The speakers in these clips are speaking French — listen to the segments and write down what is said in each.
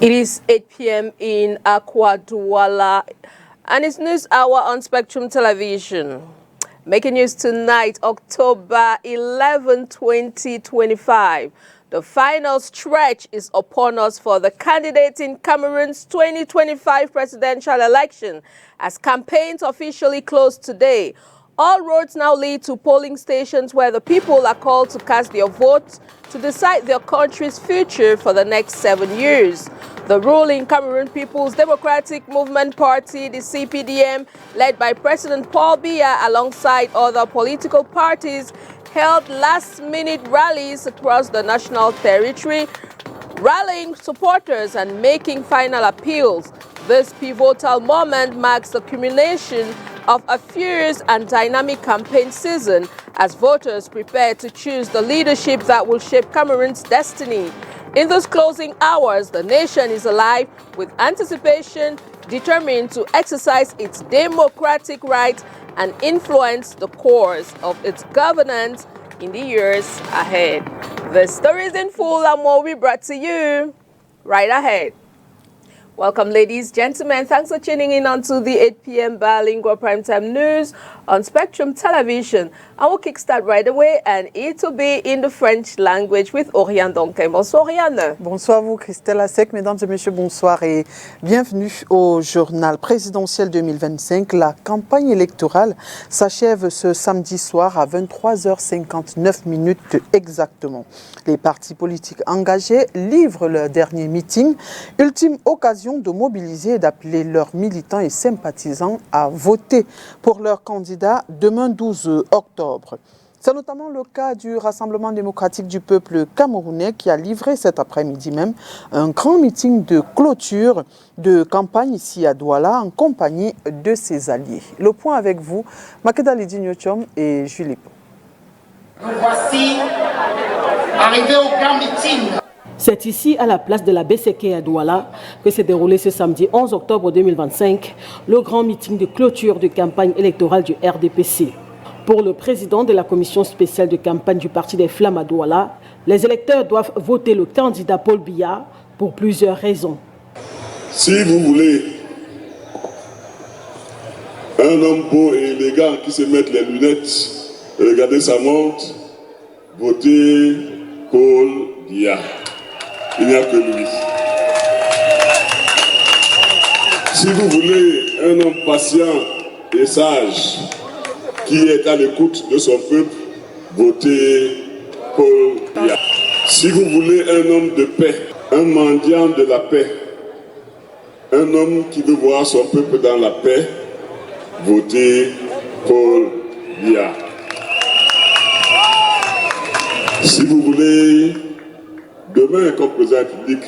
It is 8 p.m. in Akwa Douala, and it's News Hour on Spectrum Television. Making news tonight, October 11, 2025. The final stretch is upon us for the candidate in Cameroon's 2025 presidential election, as campaigns officially closed today. All roads now lead to polling stations where the people are called to cast their votes to decide their country's future for the next 7 years. The ruling Cameroon People's Democratic Movement Party, the CPDM, led by President Paul Biya alongside other political parties, held last-minute rallies across the national territory, rallying supporters and making final appeals. This pivotal moment marks the culmination of a fierce and dynamic campaign season as voters prepare to choose the leadership that will shape Cameroon's destiny. In those closing hours, the nation is alive with anticipation, determined to exercise its democratic rights and influence the course of its governance in the years ahead. The stories in full and more we brought to you right ahead. Welcome, ladies, gentlemen. Thanks for tuning in onto the 8 p.m. bilingual primetime news on Spectrum Television. I will kickstart right away, and it will be in the French language with Oriane Donquin. Bonsoir, Oriane. Bonsoir à vous, Christelle Asek. Mesdames et messieurs, bonsoir et bienvenue au journal présidentiel 2025. La campagne électorale s'achève ce samedi soir à 23h59 exactement. Les partis politiques engagés livrent leur dernier meeting, ultime occasion de mobiliser et d'appeler leurs militants et sympathisants à voter pour leur candidat demain 12 octobre. C'est notamment le cas du Rassemblement démocratique du peuple camerounais qui a livré cet après-midi même un grand meeting de clôture de campagne ici à Douala en compagnie de ses alliés. Le point avec vous, Makeda Lidi Nyochom et Julie Po. Nous voici arrivés au grand meeting. C'est ici, à la place de la BCK à Douala, que s'est déroulé ce samedi 11 octobre 2025 le grand meeting de clôture de campagne électorale du RDPC. Pour le président de la commission spéciale de campagne du Parti des Flammes à Douala, les électeurs doivent voter le candidat Paul Biya pour plusieurs raisons. Si vous voulez un homme beau et élégant qui se mette les lunettes et regarder sa montre, votez Paul Biya. Il n'y a que lui. Si vous voulez un homme patient et sage qui est à l'écoute de son peuple, votez Paul Biya. Si vous voulez un homme de paix, un mendiant de la paix, un homme qui veut voir son peuple dans la paix, votez Paul Biya. Si vous voulez demain, comme président de la République,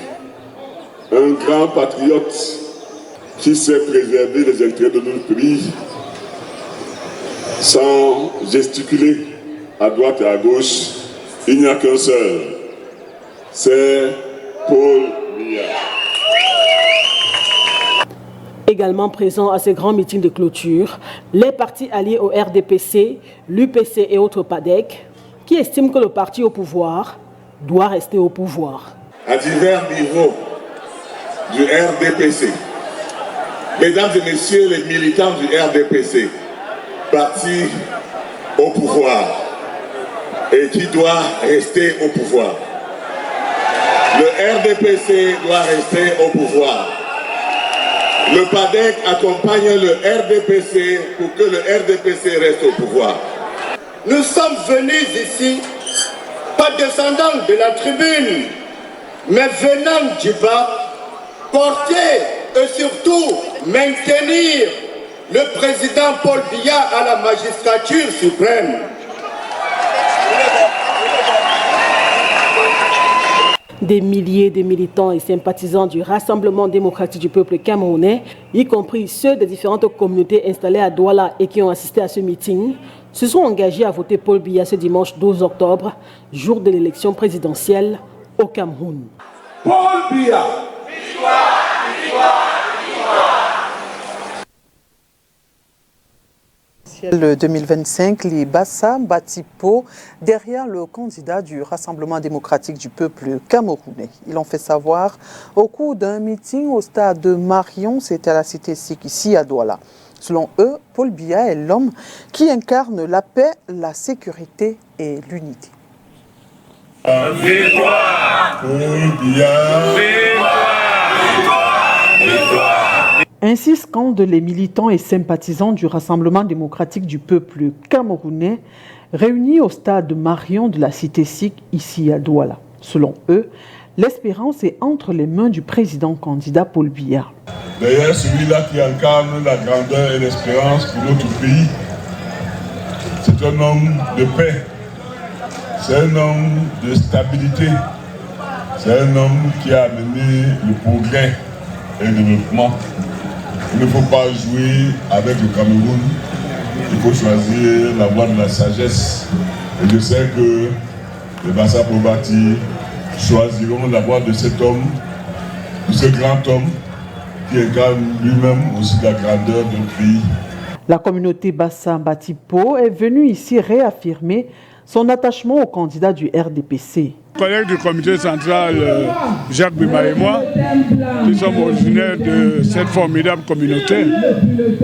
un grand patriote qui sait préserver les intérêts de notre pays sans gesticuler à droite et à gauche, il n'y a qu'un seul, c'est Paul Biya. Également présents à ces grands meetings de clôture, les partis alliés au RDPC, l'UPC et autres PADEC, qui estiment que le parti au pouvoir doit rester au pouvoir. À divers niveaux du RDPC, mesdames et messieurs les militants du RDPC, parti au pouvoir et qui doit rester au pouvoir. Le RDPC doit rester au pouvoir. Le PADEC accompagne le RDPC pour que le RDPC reste au pouvoir. Nous sommes venus ici, pas descendants de la tribune, mais venant du bas, porter et surtout maintenir le président Paul Biya à la magistrature suprême. Des milliers de militants et sympathisants du Rassemblement démocratique du peuple camerounais, y compris ceux des différentes communautés installées à Douala et qui ont assisté à ce meeting, se sont engagés à voter Paul Biya ce dimanche 12 octobre, jour de l'élection présidentielle au Cameroun. Paul Biya. Le 2025, les Bassa Batipo, derrière le candidat du Rassemblement démocratique du peuple camerounais. Ils l'ont fait savoir au cours d'un meeting au stade de Marion, c'était à la cité SIC ici à Douala. Selon eux, Paul Biya est l'homme qui incarne la paix, la sécurité et l'unité. Victoire, Paul Biya. Ainsi scandent les militants et sympathisants du Rassemblement démocratique du peuple camerounais réunis au stade de Marion de la cité SIC ici à Douala. Selon eux, l'espérance est entre les mains du président candidat Paul Biya. D'ailleurs, celui-là qui incarne la grandeur et l'espérance pour notre pays, c'est un homme de paix, c'est un homme de stabilité, c'est un homme qui a amené le progrès et le développement. Il ne faut pas jouer avec le Cameroun, il faut choisir la voie de la sagesse. Et je sais que les Bassa Probati choisiront la voie de cet homme, de ce grand homme qui incarne lui-même aussi la grandeur de notre pays. La communauté Bassa Batipo est venue ici réaffirmer son attachement au candidat du RDPC. Collègues du comité central, Jacques Bima et moi, nous sommes originaires de cette formidable communauté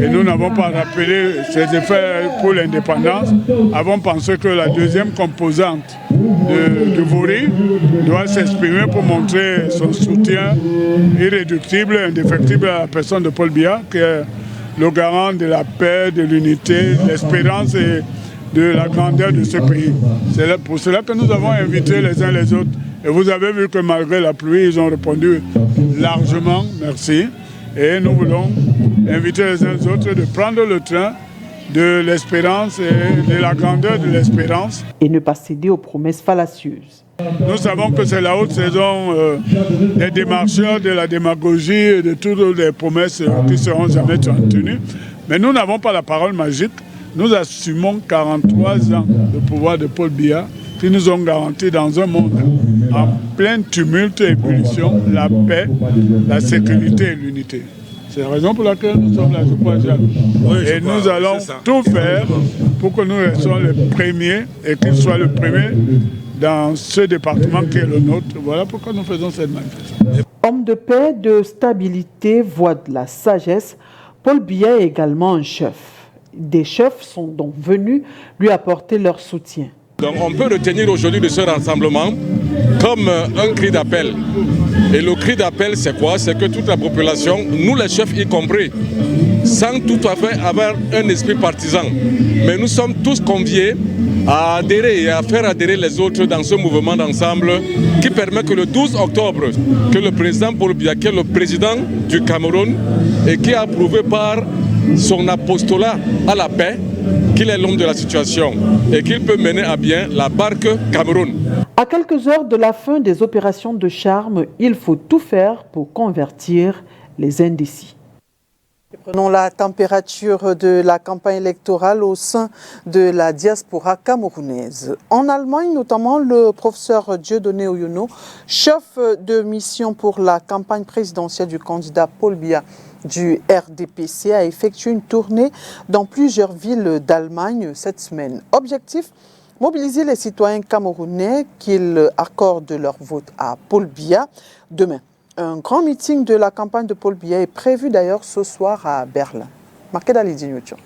et nous n'avons pas rappelé ses effets pour l'indépendance. Avons pensé que la deuxième composante de Vori doit s'exprimer pour montrer son soutien irréductible, indéfectible à la personne de Paul Biya, qui est le garant de la paix, de l'unité, de l'espérance et de la grandeur de ce pays. C'est pour cela que nous avons invité les uns les autres. Et vous avez vu que malgré la pluie, ils ont répondu largement, merci. Et nous voulons inviter les uns les autres de prendre le train de l'espérance et de la grandeur de l'espérance. Et ne pas céder aux promesses fallacieuses. Nous savons que c'est la haute saison des démarcheurs, de la démagogie et de toutes les promesses qui ne seront jamais tenues. Mais nous n'avons pas la parole magique. Nous assumons 43 ans de pouvoir de Paul Biya qui nous ont garanti dans un monde en plein tumulte et ébullition la paix, la sécurité et l'unité. C'est la raison pour laquelle nous sommes là, je crois, Jacques. Oui, et nous allons tout faire pour que nous restions les premiers et qu'il soit le premier dans ce département qui est le nôtre. Voilà pourquoi nous faisons cette manifestation. Homme de paix, de stabilité, voix de la sagesse, Paul Biya est également un chef. Des chefs sont donc venus lui apporter leur soutien. Donc on peut retenir aujourd'hui de ce rassemblement comme un cri d'appel. Et le cri d'appel, c'est quoi? C'est que toute la population, nous les chefs y compris, sans tout à fait avoir un esprit partisan. Mais nous sommes tous conviés à adhérer et à faire adhérer les autres dans ce mouvement d'ensemble qui permet que le 12 octobre, que le président Paul Biya, qui est le président du Cameroun et qui a approuvé par son apostolat à la paix, qu'il est l'homme de la situation et qu'il peut mener à bien la barque Cameroun. À quelques heures de la fin des opérations de charme, il faut tout faire pour convertir les indécis. Prenons la température de la campagne électorale au sein de la diaspora camerounaise. En Allemagne, notamment, le professeur Dieudonné Oyono, chef de mission pour la campagne présidentielle du candidat Paul Biya du RDPC, a effectué une tournée dans plusieurs villes d'Allemagne cette semaine. Objectif, mobiliser les citoyens camerounais qu'ils accordent leur vote à Paul Biya demain. Un grand meeting de la campagne de Paul Biya est prévu d'ailleurs ce soir à Berlin. Marquez Lydie Newton.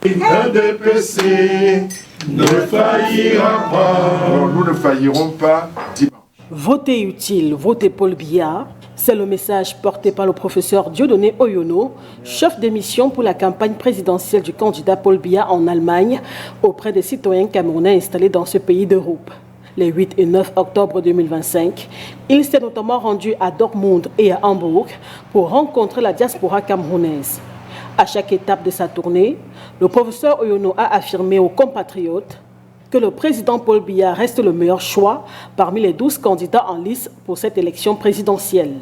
RDPC ne faillira pas. Non, nous ne faillirons pas dimanche. Voter utile, voter Paul Biya, c'est le message porté par le professeur Dieudonné Oyono, chef de mission pour la campagne présidentielle du candidat Paul Biya en Allemagne, auprès des citoyens camerounais installés dans ce pays d'Europe. Les 8 et 9 octobre 2025, il s'est notamment rendu à Dortmund et à Hambourg pour rencontrer la diaspora camerounaise. À chaque étape de sa tournée, le professeur Oyono a affirmé aux compatriotes que le président Paul Biya reste le meilleur choix parmi les 12 candidats en lice pour cette élection présidentielle.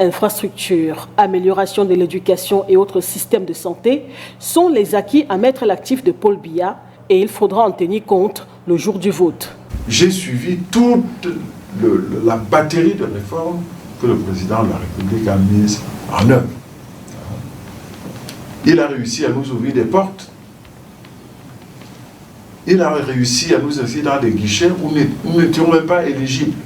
Infrastructures, amélioration de l'éducation et autres systèmes de santé sont les acquis à mettre à l'actif de Paul Biya et il faudra en tenir compte le jour du vote. J'ai suivi toute la batterie de réformes que le président de la République a mises en œuvre. Il a réussi à nous ouvrir des portes il a réussi à nous inscrire dans des guichets où nous n'étions même pas éligibles.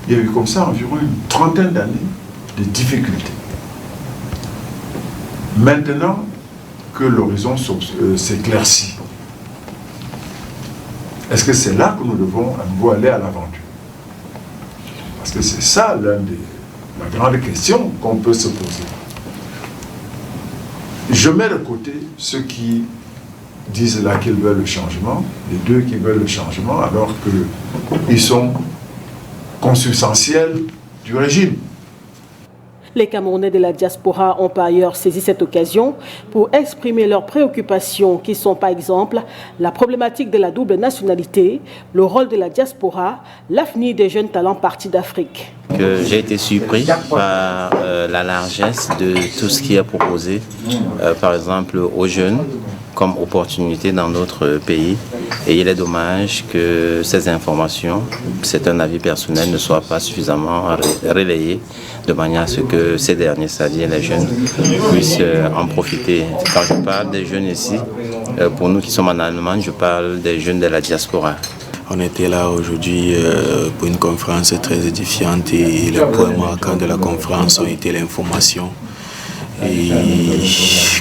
Il y a eu comme ça environ une trentaine d'années de difficultés. Maintenant que l'horizon s'éclaircit, est-ce que c'est là que nous devons à nouveau aller à l'aventure? Parce que c'est ça la grande question qu'on peut se poser. Je mets de côté ceux qui disent là qu'ils veulent le changement, les deux qui veulent le changement, alors qu'ils sont consubstantiels du régime. Les Camerounais de la diaspora ont par ailleurs saisi cette occasion pour exprimer leurs préoccupations qui sont par exemple la problématique de la double nationalité, le rôle de la diaspora, l'avenir des jeunes talents partis d'Afrique. J'ai été surpris par la largesse de tout ce qui est proposé, par exemple aux jeunes, comme opportunité dans notre pays. Et il est dommage que ces informations, c'est un avis personnel, ne soient pas suffisamment relayées de manière à ce que ces derniers, c'est-à-dire les jeunes, puissent en profiter. Quand je parle des jeunes ici, pour nous qui sommes en Allemagne, je parle des jeunes de la diaspora. On était là aujourd'hui pour une conférence très édifiante et le point marquant de la conférence a été l'information.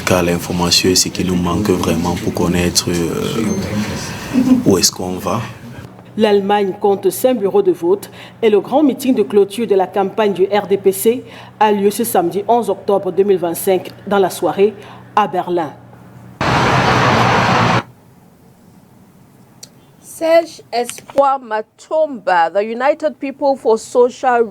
Car l'information est ce qui nous manque vraiment pour connaître où est-ce qu'on va. L'Allemagne compte 5 bureaux de vote et le grand meeting de clôture de la campagne du RDPC a lieu ce samedi 11 octobre 2025 dans la soirée à Berlin. Serge Espoir Matomba, the United People for Social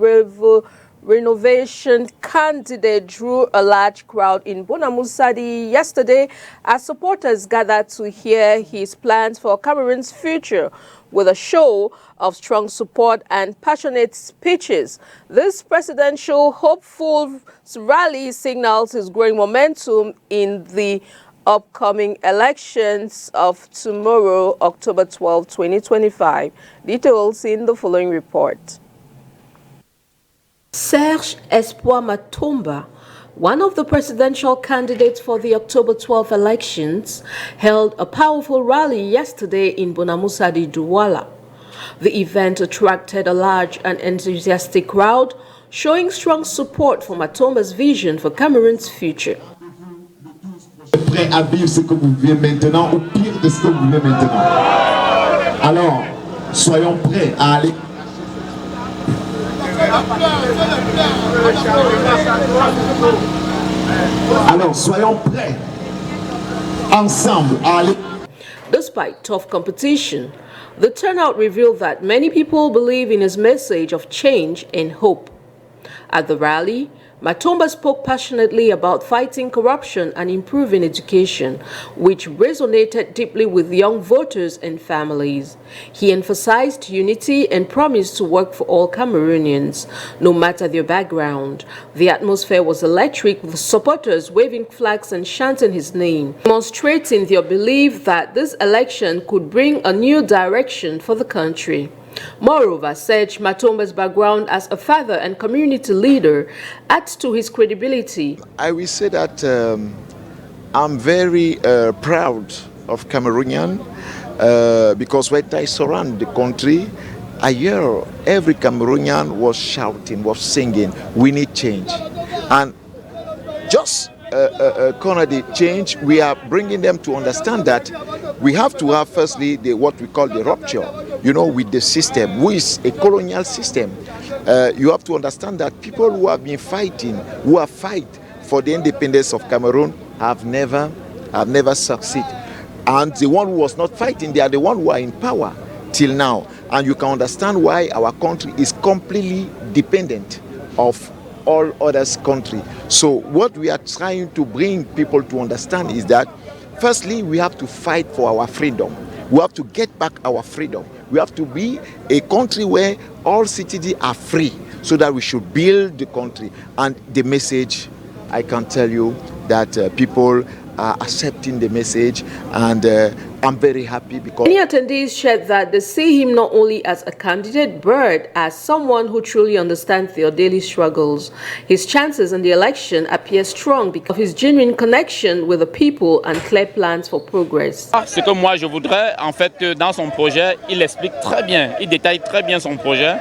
Renovation candidate, drew a large crowd in Bonamoussadi yesterday as supporters gathered to hear his plans for Cameroon's future with a show of strong support and passionate speeches. This presidential hopeful rally signals his growing momentum in the upcoming elections of tomorrow, October 12, 2025. Details in the following report. Serge Espoir Matomba, one of the presidential candidates for the October 12 elections, held a powerful rally yesterday in Bonamoussadi, Douala. The event attracted a large and enthusiastic crowd, showing strong support for Matomba's vision for Cameroon's future. Prêt à vivre ce que vous vivez maintenant ou pire de ce que vous vivez maintenant. Alors, soyons prêts à aller. Alors, soyons prêts ensemble à aller. Despite tough competition, the turnout revealed that many people believe in his message of change and hope. At the rally, Matomba spoke passionately about fighting corruption and improving education, which resonated deeply with young voters and families. He emphasized unity and promised to work for all Cameroonians, no matter their background. The atmosphere was electric, with supporters waving flags and chanting his name, demonstrating their belief that this election could bring a new direction for the country. Moreover, Serge Matomba's background as a father and community leader adds to his credibility. I will say that I'm very proud of Cameroonian because when I surround the country, I hear every Cameroonian was shouting, was singing, we need change. And just corner the change, we are bringing them to understand that we have to have firstly what we call the rupture, you know, with the system, which is a colonial system. You have to understand that people who have been fighting, who have fight for the independence of Cameroon have never succeeded. And the one who was not fighting, they are the one who are in power till now. And you can understand why our country is completely dependent of all others' country. So what we are trying to bring people to understand is that firstly, we have to fight for our freedom. We have to get back our freedom. We have to be a country where all citizens are free, so that we should build the country. And the message, I can tell you that people accepting the message, and I'm very happy because many attendees shared that they see him not only as a candidate but as someone who truly understands their daily struggles. His chances in the election appear strong because of his genuine connection with the people and clear plans for progress. Ce que moi je voudrais, en fait, dans son projet, il explique très bien, il détaille très bien son projet.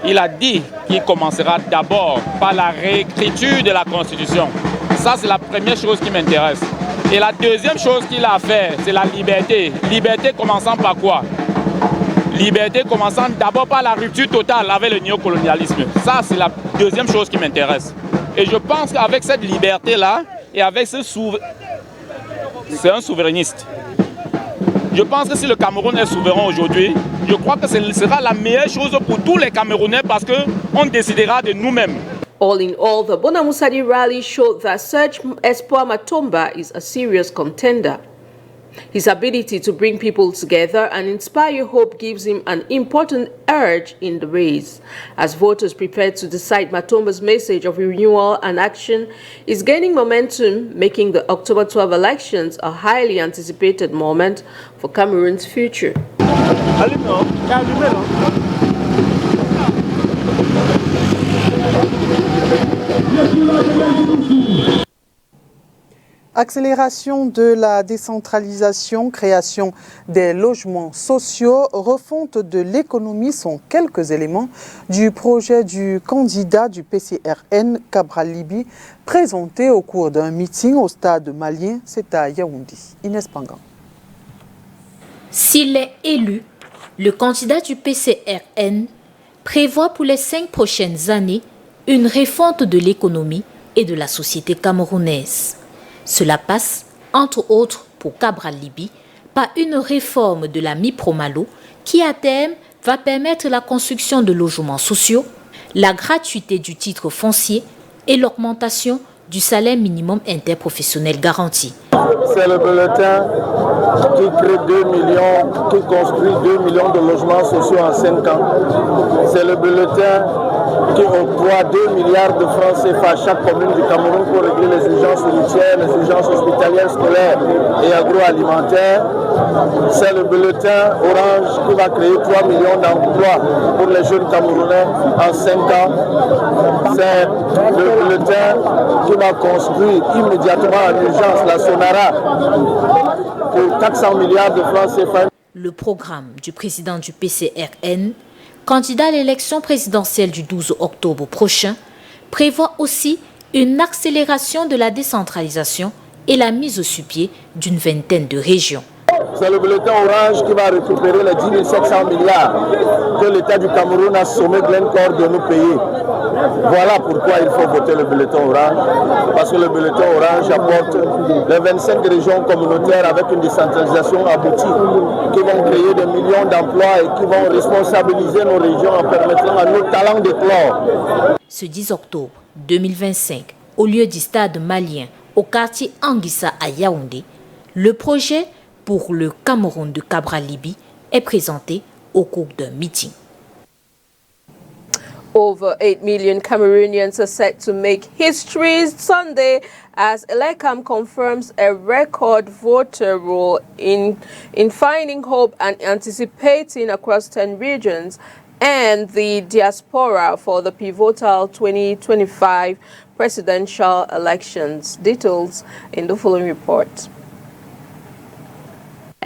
Il a dit qu'il commencera d'abord par la réécriture de la Constitution. Ça, c'est la première chose qui m'intéresse. Et la deuxième chose qu'il a fait, c'est la liberté. Liberté commençant par quoi? Liberté commençant d'abord par la rupture totale avec le néocolonialisme. Ça, c'est la deuxième chose qui m'intéresse. Et je pense qu'avec cette liberté-là, et avec ce c'est un souverainiste. Je pense que si le Cameroun est souverain aujourd'hui, je crois que ce sera la meilleure chose pour tous les Camerounais parce qu'on décidera de nous-mêmes. All in all, the Bonamoussadi rally showed that Serge Espoir Matomba is a serious contender. His ability to bring people together and inspire hope gives him an important edge in the race. As voters prepare to decide, Matomba's message of renewal and action is gaining momentum, making the October 12 elections a highly anticipated moment for Cameroon's future. Accélération de la décentralisation, création des logements sociaux, refonte de l'économie sont quelques éléments du projet du candidat du PCRN, Cabral Libi, présenté au cours d'un meeting au stade malien, c'est à Yaoundé. Inès Pangan. S'il est élu, le candidat du PCRN prévoit pour les 5 prochaines années une refonte de l'économie et de la société camerounaise. Cela passe, entre autres, pour Cabral Libi, par une réforme de la MIPROMALO qui, à terme, va permettre la construction de logements sociaux, la gratuité du titre foncier et l'augmentation du salaire minimum interprofessionnel garanti. C'est le bulletin qui crée 2 millions, qui construit 2 millions de logements sociaux en 5 ans. C'est le bulletin qui octroie 2 milliards de francs CFA à chaque commune du Cameroun pour régler les urgences routières, les urgences hospitalières, scolaires et agroalimentaires. C'est le bulletin Orange qui va créer 3 millions d'emplois pour les jeunes Camerounais en 5 ans. C'est le bulletin qui va construire immédiatement en urgence la Sonara pour 400 milliards de francs CFA. Le programme du président du PCRN, candidat à l'élection présidentielle du 12 octobre prochain, prévoit aussi une accélération de la décentralisation et la mise sur pied d'une vingtaine de régions. C'est le bulletin Orange qui va récupérer les 10 700 milliards que l'État du Cameroun a sommé Glencore de nous payer. Voilà pourquoi il faut voter le bulletin Orange, parce que le bulletin Orange apporte les 25 régions communautaires avec une décentralisation aboutie, qui vont créer des millions d'emplois et qui vont responsabiliser nos régions en permettant à nos talents d'éclore. Ce 10 octobre 2025, au lieu du stade malien, au quartier Anguissa à Yaoundé, le projet pour le Cameroun de Cabral Libi est présenté au cours d'un meeting. Over 8 million Cameroonians are set to make history Sunday as Elecam confirms a record voter roll in finding hope and anticipating across 10 regions and the diaspora for the pivotal 2025 presidential elections. Details in the following report.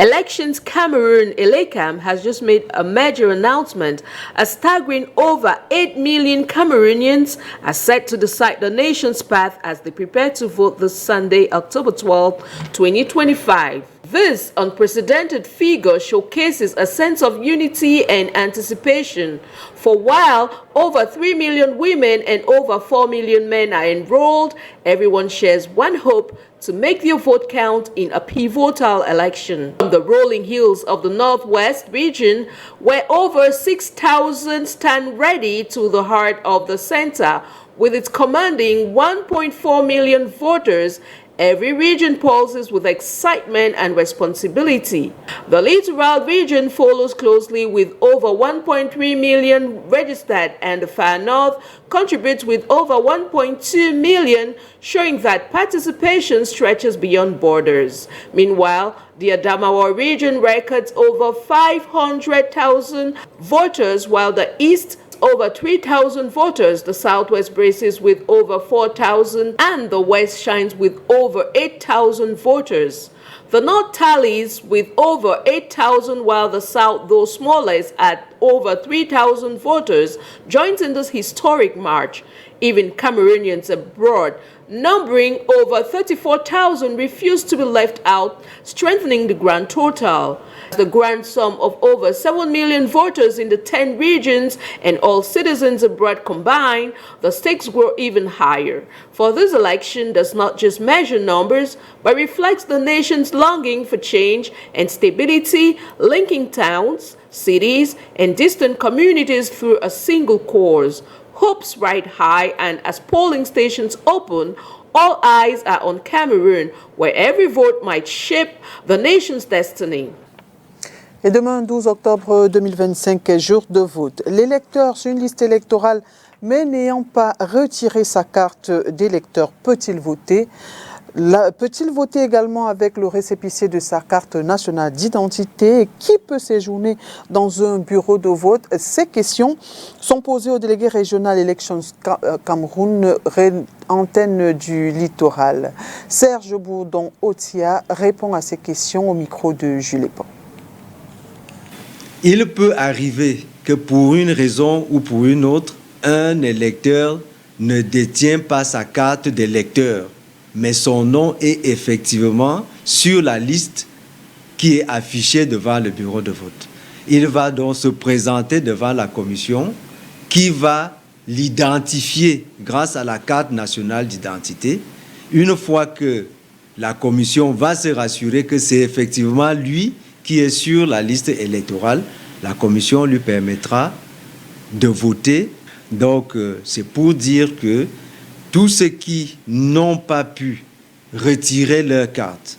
Elections Cameroon Elecam has just made a major announcement. A staggering over 8 million Cameroonians are set to decide the nation's path as they prepare to vote this Sunday, October 12, 2025. This unprecedented figure showcases a sense of unity and anticipation. For while over 3 million women and over 4 million men are enrolled, everyone shares one hope: to make their vote count in a pivotal election. On the rolling hills of the Northwest region, where over 6,000 stand ready to the heart of the center, with its commanding 1.4 million voters, every region pulses with excitement and responsibility. The littoral region follows closely with over 1.3 million registered, and the far north contributes with over 1.2 million, showing that participation stretches beyond borders. Meanwhile, the Adamawa region records over 500,000 voters, while the east over 3,000 voters, the southwest braces with over 4,000, and the west shines with over 8,000 voters. The north tallies with over 8,000, while the south, though smaller, is at over 3,000 voters, joins in this historic march. Even Cameroonians abroad, numbering over 34,000, refuse to be left out, strengthening the grand total. The grand sum of over 7 million voters in the 10 regions and all citizens abroad combined, the stakes grow even higher. For this election does not just measure numbers, but reflects the nation's longing for change and stability, linking towns, cities, and distant communities through a single cause. Hopes ride high, and as polling stations open, all eyes are on Cameroon, where every vote might shape the nation's destiny. Et demain, 12 octobre 2025, est jour de vote. L'électeur sur une liste électorale, mais n'ayant pas retiré sa carte d'électeur, peut-il voter? Peut-il voter également avec le récépissé de sa carte nationale d'identité? Qui peut séjourner dans un bureau de vote? Ces questions sont posées au délégué régional Elections Cameroun, antenne du littoral. Serge Bourdon-Otia répond à ces questions au micro de Jules Pont. Il peut arriver que pour une raison ou pour une autre, un électeur ne détient pas sa carte d'électeur, mais son nom est effectivement sur la liste qui est affichée devant le bureau de vote. Il va donc se présenter devant la commission qui va l'identifier grâce à la carte nationale d'identité. Une fois que la commission va se rassurer que c'est effectivement lui qui est sur la liste électorale, la commission lui permettra de voter. Donc, c'est pour dire que tous ceux qui n'ont pas pu retirer leur carte,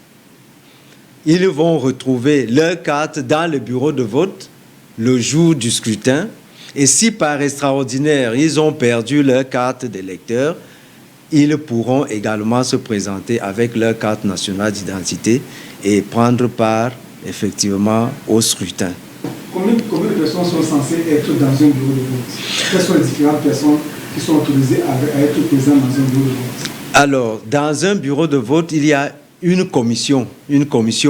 ils vont retrouver leur carte dans le bureau de vote le jour du scrutin. Et si par extraordinaire, ils ont perdu leur carte d'électeur, ils pourront également se présenter avec leur carte nationale d'identité et prendre part effectivement au scrutin. Combien de personnes sont censées être dans un bureau de vote? Quelles sont les différentes personnes qui sont autorisées à être présentes dans un bureau de vote? Alors, dans un bureau de vote, il y a une commission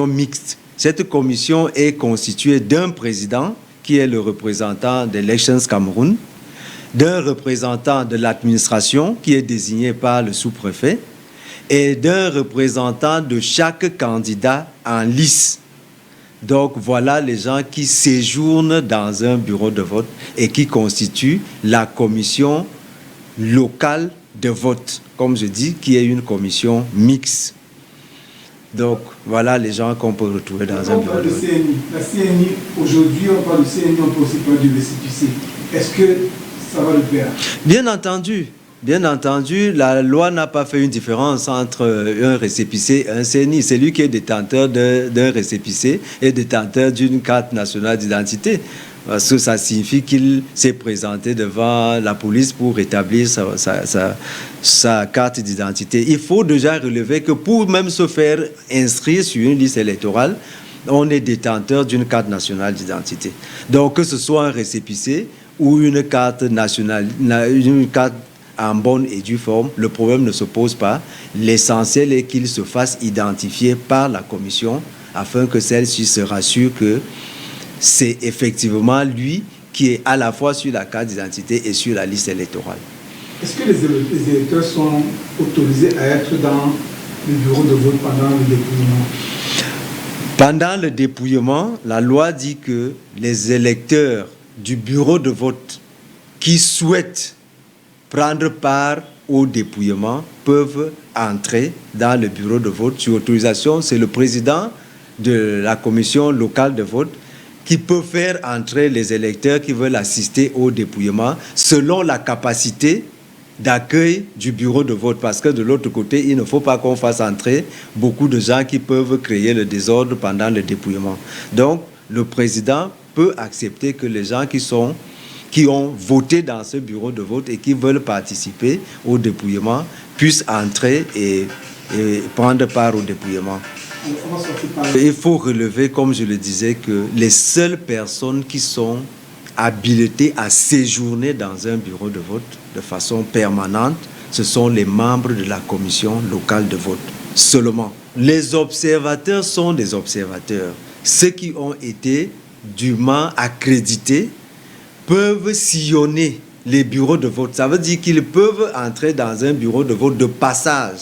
mixte. Cette commission est constituée d'un président qui est le représentant d'Elections Cameroun, d'un représentant de l'administration qui est désigné par le sous-préfet et d'un représentant de chaque candidat en lice. Donc voilà les gens qui séjournent dans un bureau de vote et qui constituent la commission locale de vote, comme je dis, qui est une commission mixte. Donc voilà les gens qu'on peut retrouver dans un bureau de vote. La CNI, aujourd'hui on parle de CNI, on peut aussi parler du récépissé. Est-ce que ça va le faire? Bien entendu, la loi n'a pas fait une différence entre un récépissé et un CNI. C'est lui qui est détenteur d'un récépissé et détenteur d'une carte nationale d'identité. Parce que ça signifie qu'il s'est présenté devant la police pour établir sa carte d'identité. Il faut déjà relever que pour même se faire inscrire sur une liste électorale, on est détenteur d'une carte nationale d'identité. Donc que ce soit un récépissé ou une carte nationale, une carte en bonne et due forme, le problème ne se pose pas. L'essentiel est qu'il se fasse identifier par la commission afin que celle-ci se rassure que c'est effectivement lui qui est à la fois sur la carte d'identité et sur la liste électorale. Est-ce que les électeurs sont autorisés à être dans le bureau de vote pendant le dépouillement? Pendant le dépouillement, la loi dit que les électeurs du bureau de vote qui souhaitent prendre part au dépouillement peuvent entrer dans le bureau de vote sur autorisation. C'est le président de la commission locale de vote qui peut faire entrer les électeurs qui veulent assister au dépouillement selon la capacité d'accueil du bureau de vote, parce que de l'autre côté, il ne faut pas qu'on fasse entrer beaucoup de gens qui peuvent créer le désordre pendant le dépouillement. Donc, le président peut accepter que les gens qui ont voté dans ce bureau de vote et qui veulent participer au dépouillement puissent entrer et prendre part au dépouillement. Il faut relever, comme je le disais, que les seules personnes qui sont habilitées à séjourner dans un bureau de vote de façon permanente, ce sont les membres de la commission locale de vote seulement. Les observateurs sont des observateurs. Ceux qui ont été dûment accrédités peuvent sillonner les bureaux de vote. Ça veut dire qu'ils peuvent entrer dans un bureau de vote de passage.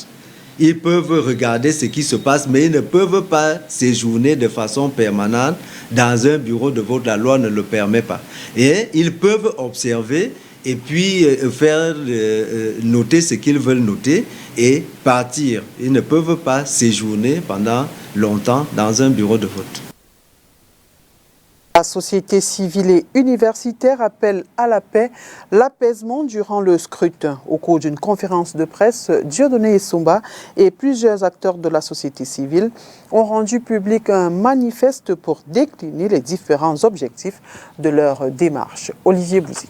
Ils peuvent regarder ce qui se passe, mais ils ne peuvent pas séjourner de façon permanente dans un bureau de vote. La loi ne le permet pas. Et ils peuvent observer et puis faire noter ce qu'ils veulent noter et partir. Ils ne peuvent pas séjourner pendant longtemps dans un bureau de vote. La société civile et universitaire appelle à la paix, l'apaisement durant le scrutin. Au cours d'une conférence de presse, Dieudonné Essomba et plusieurs acteurs de la société civile ont rendu public un manifeste pour décliner les différents objectifs de leur démarche. Olivier Bouzik.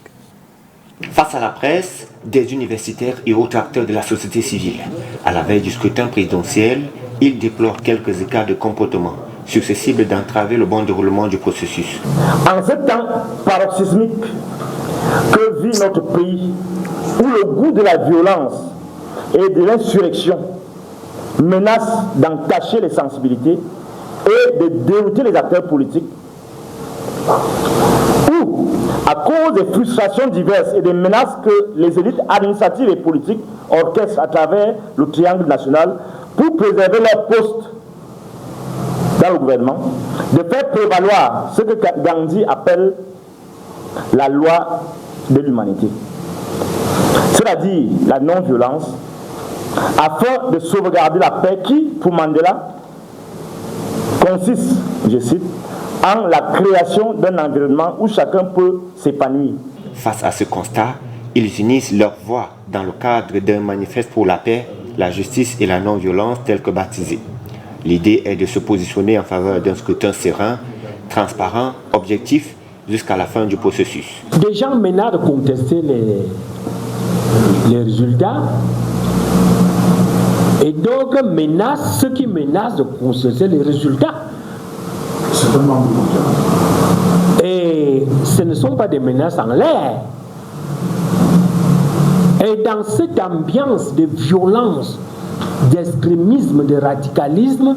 Face à la presse, des universitaires et autres acteurs de la société civile, à la veille du scrutin présidentiel, ils déplorent quelques écarts de comportement susceptibles d'entraver le bon déroulement du processus. En ce temps paroxysmique que vit notre pays, où le goût de la violence et de l'insurrection menace d'entacher les sensibilités et de dérouter les acteurs politiques, où, à cause des frustrations diverses et des menaces que les élites administratives et politiques orchestrent à travers le triangle national pour préserver leur poste dans le gouvernement, de faire prévaloir ce que Gandhi appelle la loi de l'humanité, c'est-à-dire la non-violence, afin de sauvegarder la paix qui, pour Mandela, consiste, je cite, en la création d'un environnement où chacun peut s'épanouir. Face à ce constat, ils unissent leur voix dans le cadre d'un manifeste pour la paix, la justice et la non-violence tel que baptisé. L'idée est de se positionner en faveur d'un scrutin serein, transparent, objectif, jusqu'à la fin du processus. Des gens menacent de contester les résultats et donc menacent ceux qui menacent de contester les résultats. Et ce ne sont pas des menaces en l'air. Et dans cette ambiance de violence, d'extrémisme, de radicalisme,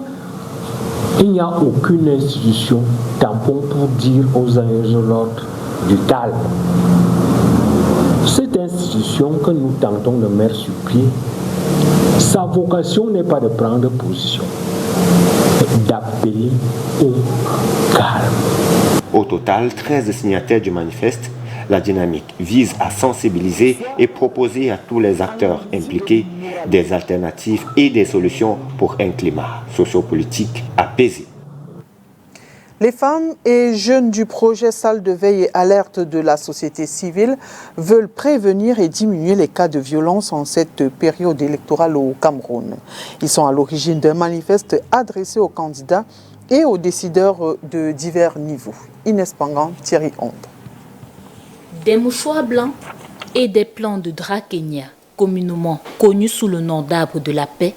il n'y a aucune institution tampon pour dire aux uns et aux autres du calme. Cette institution que nous tentons de mettre sur pied, sa vocation n'est pas de prendre position, mais d'appeler au calme. Au total, 13 signataires du manifeste. La dynamique vise à sensibiliser et proposer à tous les acteurs impliqués des alternatives et des solutions pour un climat sociopolitique apaisé. Les femmes et jeunes du projet Salle de veille et alerte de la société civile veulent prévenir et diminuer les cas de violence en cette période électorale au Cameroun. Ils sont à l'origine d'un manifeste adressé aux candidats et aux décideurs de divers niveaux. Inès Pangan, Thierry Honde. Des mouchoirs blancs et des plants de drap kenya, communément connus sous le nom d'arbre de la paix,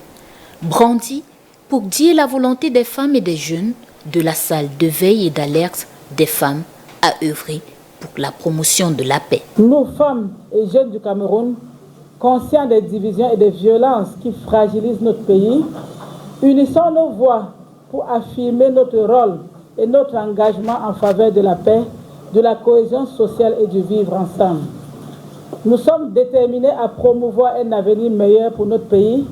brandis pour dire la volonté des femmes et des jeunes de la salle de veille et d'alerte des femmes à œuvrer pour la promotion de la paix. Nous, femmes et jeunes du Cameroun, conscients des divisions et des violences qui fragilisent notre pays, unissons nos voix pour affirmer notre rôle et notre engagement en faveur de la paix, de la cohésion sociale et du vivre ensemble. Nous sommes déterminés à promouvoir un avenir meilleur pour notre pays,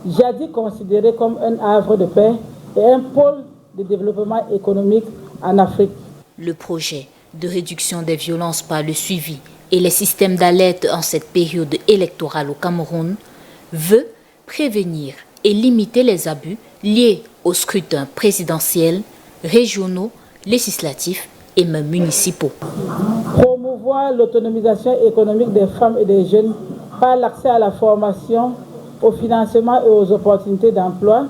jadis considéré comme un havre de paix et un pôle de développement économique en Afrique. Le projet de réduction des violences par le suivi et les systèmes d'alerte en cette période électorale au Cameroun veut prévenir et limiter les abus liés aux scrutins présidentiels, régionaux, législatifs et même municipaux. Promouvoir l'autonomisation économique des femmes et des jeunes par l'accès à la formation, au financement et aux opportunités d'emploi,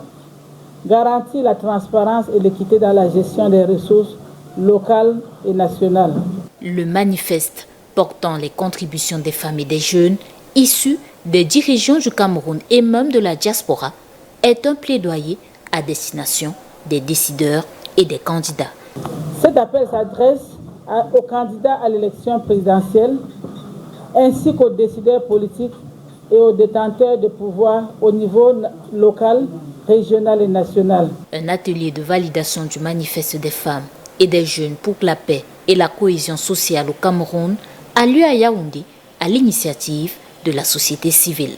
garantir la transparence et l'équité dans la gestion des ressources locales et nationales. Le manifeste portant les contributions des femmes et des jeunes issus des dirigeants du Cameroun et même de la diaspora est un plaidoyer à destination des décideurs et des candidats. Cet appel s'adresse aux candidats à l'élection présidentielle ainsi qu'aux décideurs politiques et aux détenteurs de pouvoir au niveau local, régional et national. Un atelier de validation du manifeste des femmes et des jeunes pour la paix et la cohésion sociale au Cameroun a lieu à Yaoundé à l'initiative de la société civile.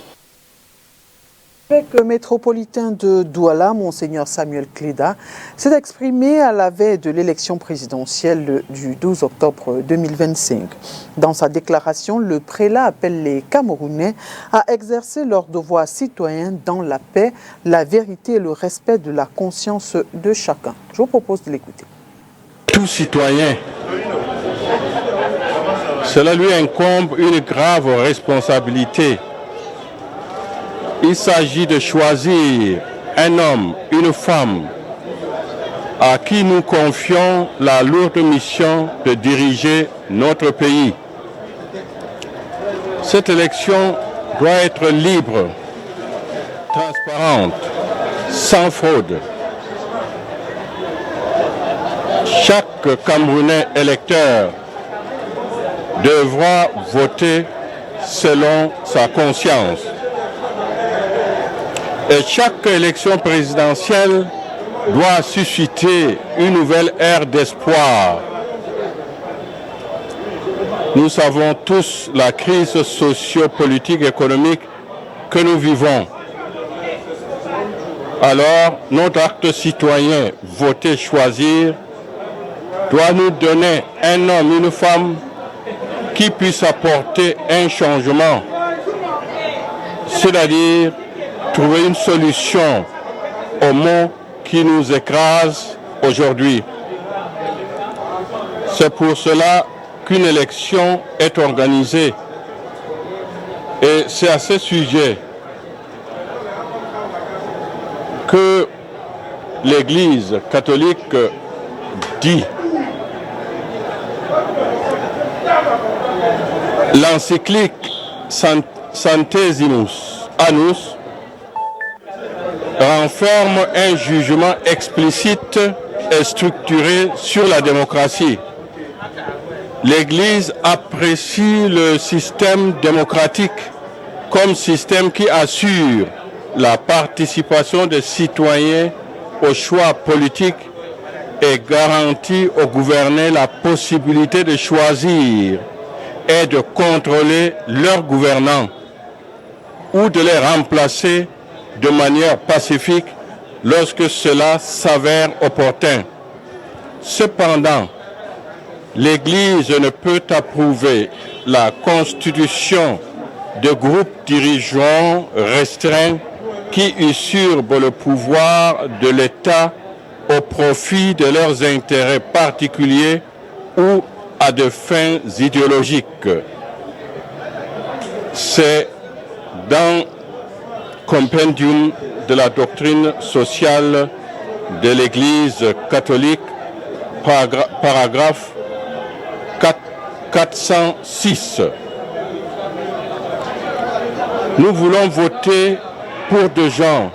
Le métropolitain de Douala, Monseigneur Samuel Cléda, s'est exprimé à la veille de l'élection présidentielle du 12 octobre 2025. Dans sa déclaration, le prélat appelle les Camerounais à exercer leurs devoirs citoyens dans la paix, la vérité et le respect de la conscience de chacun. Je vous propose de l'écouter. Tout citoyen, cela lui incombe une grave responsabilité. Il s'agit de choisir un homme, une femme, à qui nous confions la lourde mission de diriger notre pays. Cette élection doit être libre, transparente, sans fraude. Chaque Camerounais électeur devra voter selon sa conscience. Et chaque élection présidentielle doit susciter une nouvelle ère d'espoir. Nous savons tous la crise socio-politique et économique que nous vivons. Alors, notre acte citoyen, voter, choisir, doit nous donner un homme, une femme qui puisse apporter un changement, c'est-à-dire trouver une solution aux maux qui nous écrasent aujourd'hui. C'est pour cela qu'une élection est organisée. Et c'est à ce sujet que l'Église catholique dit l'encyclique Centesimus Annus renferme un jugement explicite et structuré sur la démocratie. L'Église apprécie le système démocratique comme système qui assure la participation des citoyens aux choix politiques et garantit aux gouvernés la possibilité de choisir et de contrôler leurs gouvernants ou de les remplacer de manière pacifique lorsque cela s'avère opportun. Cependant, l'Église ne peut approuver la constitution de groupes dirigeants restreints qui usurpent le pouvoir de l'État au profit de leurs intérêts particuliers ou à des fins idéologiques. C'est dans Compendium de la doctrine sociale de l'Église catholique, paragraphe 406. Nous voulons voter pour des gens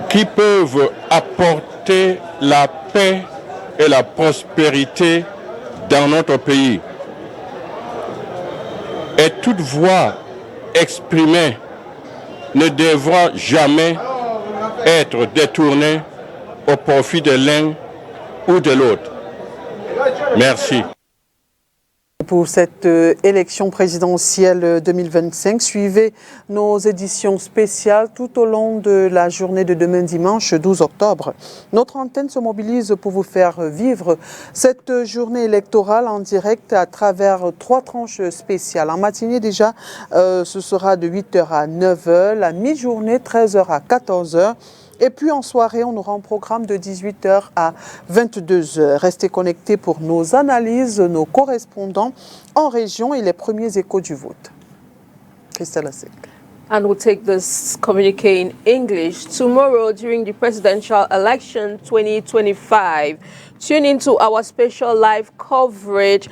qui peuvent apporter la paix et la prospérité dans notre pays. Et toute voix exprimée ne devra jamais être détournée au profit de l'un ou de l'autre. Merci. Pour cette élection présidentielle 2025, suivez nos éditions spéciales tout au long de la journée de demain dimanche 12 octobre. Notre antenne se mobilise pour vous faire vivre cette journée électorale en direct à travers 3 tranches spéciales. En matinée déjà, ce sera de 8h à 9h, la mi-journée 13h à 14h. Et puis en soirée, on aura un programme de 18h à 22h. Restez connectés pour nos analyses, nos correspondants en région et les premiers échos du vote. Christelle Asek. And we'll take this communique in English. Tomorrow, during the presidential election 2025, tune into our special live coverage.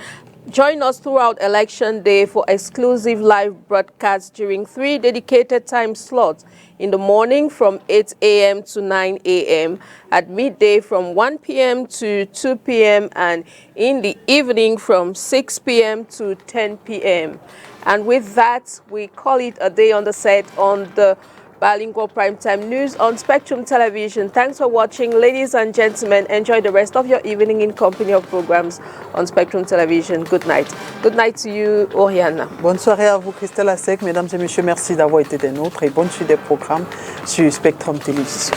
Join us throughout Election Day for exclusive live broadcasts during 3 dedicated time slots: in the morning from 8 a.m. to 9 a.m., at midday from 1 p.m. to 2 p.m., and in the evening from 6 p.m. to 10 p.m. And with that, we call it a day on the set on the Bilingual Primetime News on Spectrum Television. Thanks for watching, ladies and gentlemen. Enjoy the rest of your evening in company of programs on Spectrum Television. Good night. Good night to you, Oriana. Bonne soirée à vous, Christelle Asek. Mesdames et messieurs, merci d'avoir été des nôtres et bonne suite des programmes sur Spectrum Télévision.